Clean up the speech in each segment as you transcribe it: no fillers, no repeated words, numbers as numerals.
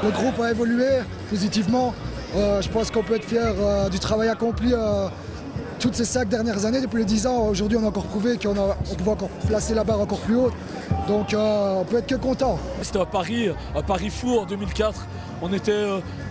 le groupe a évolué positivement. Je pense qu'on peut être fier du travail accompli toutes ces 5 dernières années, depuis les 10 ans. Aujourd'hui, on a encore prouvé qu'on pouvait encore placer la barre encore plus haute. Donc on peut être que content. C'était un pari fou en 2004.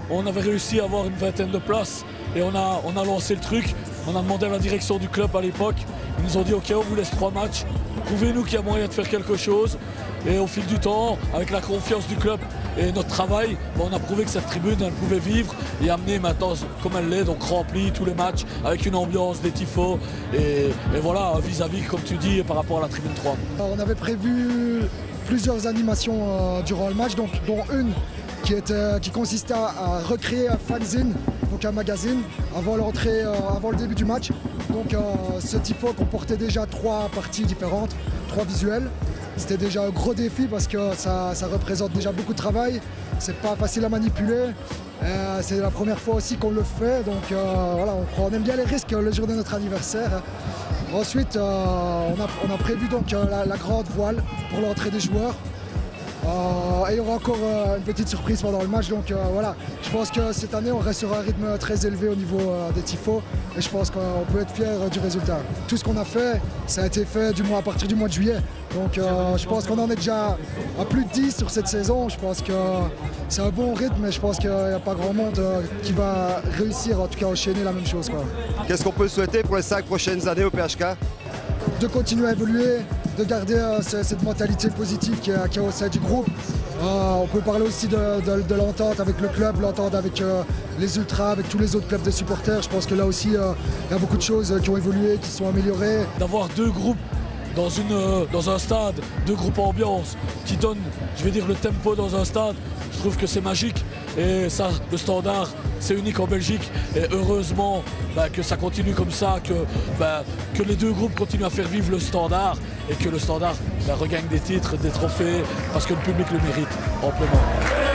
On avait réussi à avoir une vingtaine de places et on a lancé le truc. On a demandé à la direction du club à l'époque. Ils nous ont dit ok, on vous laisse 3 matchs. Prouvez-nous qu'il y a moyen de faire quelque chose. Et au fil du temps, avec la confiance du club et notre travail, on a prouvé que cette tribune elle pouvait vivre et amener maintenant comme elle l'est, donc remplie tous les matchs avec une ambiance, des tifos et voilà, vis-à-vis, comme tu dis, par rapport à la tribune 3. On avait prévu plusieurs animations durant le match, dont une qui consistait à recréer un fanzine, donc un magazine, avant le début du match. Donc ce tifo comportait déjà 3 parties différentes, 3 visuels. C'était déjà un gros défi parce que ça représente déjà beaucoup de travail. C'est pas facile à manipuler. C'est la première fois aussi qu'on le fait. Donc voilà, on aime bien les risques le jour de notre anniversaire. Ensuite, on a prévu donc la grande voile pour l'entrée des joueurs. Et il y aura encore une petite surprise pendant le match. Donc voilà, je pense que cette année on reste sur un rythme très élevé au niveau des tifos et je pense qu'on peut être fier du résultat. Tout ce qu'on a fait, ça a été fait à partir du mois de juillet. Donc je pense qu'on en est déjà à plus de 10 sur cette saison. Je pense que c'est un bon rythme et je pense qu'il n'y a pas grand monde qui va réussir en tout cas à enchaîner la même chose, quoi. Qu'est-ce qu'on peut souhaiter pour les 5 prochaines années au PHK? De continuer à évoluer, de garder cette mentalité positive qu'il y a au sein du groupe. On peut parler aussi de l'entente avec le club, l'entente avec les ultras, avec tous les autres clubs de supporters. Je pense que là aussi, il y a beaucoup de choses qui ont évolué, qui sont améliorées. D'avoir 2 groupes dans un stade, 2 groupes ambiance qui donnent, je vais dire, le tempo dans un stade, je trouve que c'est magique. Et ça, le Standard, c'est unique en Belgique. Et heureusement que ça continue comme ça, que les 2 groupes continuent à faire vivre le Standard et que le Standard regagne des titres, des trophées, parce que le public le mérite amplement.